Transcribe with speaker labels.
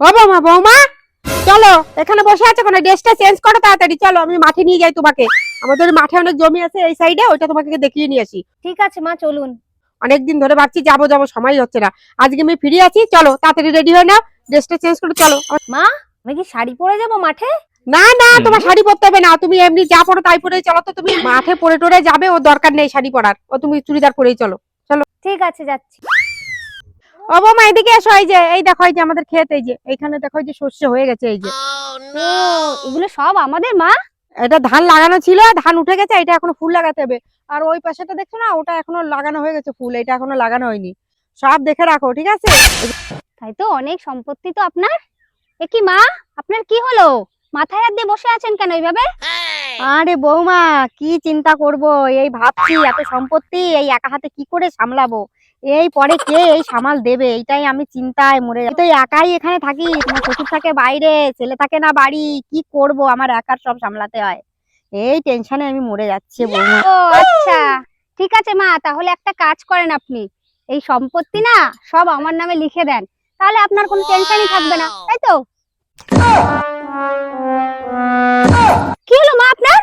Speaker 1: ও বৌমা বৌমা চলো, এখানে বসে আছো কেন? ড্রেসটা চেঞ্জ করো তাড়াতাড়ি, চলো আমি মাঠে নিয়ে যাই তোমাকে। আমাদের মাঠে অনেক জমি আছে এই সাইডে, ওইটা তোমাকে দেখিয়ে নিয়ে আসি।
Speaker 2: ঠিক আছে মা, চলুন।
Speaker 1: অনেকদিন ধরে ভাবছি যাবো যাবো, সময় হচ্ছে না। আজকে আমি ফ্রি আছি, চলো তাড়াতাড়ি রেডি হয়ে নাও, ড্রেসটা চেঞ্জ করে চলো।
Speaker 2: মা, আমি কি শাড়ি পরে যাব মাঠে?
Speaker 1: না না, তোমার শাড়ি পরতে হবে না, তুমি এমনি যা পরো তাই পরে চলো। তো তুমি মাঠে পরে টরে যাবে, ও দরকার নেই শাড়ি পরার, ও তুমি চুড়িদার পরেই চলো। চলো।
Speaker 2: ঠিক আছে, যাচ্ছি।
Speaker 1: ও বৌমা এদিকে এসো, এই যে এই দেখো, এই যে আমাদের ক্ষেত, এই যে এইখানে দেখো, এই যে শস্য হয়ে গেছে, এই যে
Speaker 2: ও, এগুলো সব আমাদের মা?
Speaker 1: এটা ধান লাগানো ছিল, ধান উঠে গেছে, এটা এখনো ফুল লাগাতে হবে। আর ওই পাশেটা দেখছো না, ওটা এখনো লাগানো হয়ে গেছে ফুল, এটা এখনো লাগানো হয়নি। সব দেখে রাখো, ঠিক আছে?
Speaker 2: তাই তো, অনেক সম্পত্তি তো আপনার। এ কি মা, আপনার কি হলো? মাথায় হাত দিয়ে বসে আছেন কেন এইভাবে?
Speaker 1: আরে বৌমা, কি চিন্তা করব, এই ভাবছি এত সম্পত্তি এই একা হাতে কি করে সামলাবো। এই পরে কে এই সামাল দেবে, এইটাই আমি চিন্তায় মরে যাচ্ছি। তো একাই এখানে থাকি, তোমার শ্বশুর থাকে বাইরে, ছেলে থাকে না বাড়ি, কি করব, আমার একার সব সামলাতে হয়। এই টেনশনে আমি মরে যাচ্ছি বৌমা।
Speaker 2: ও আচ্ছা, ঠিক আছে মা, তাহলে একটা কাজ করেন আপনি, এই সম্পত্তি না সব আমার নামে লিখে দেন, তাহলে আপনার কোনো টেনশনই থাকবে না, তাই তো? কি হলো মা আপনার?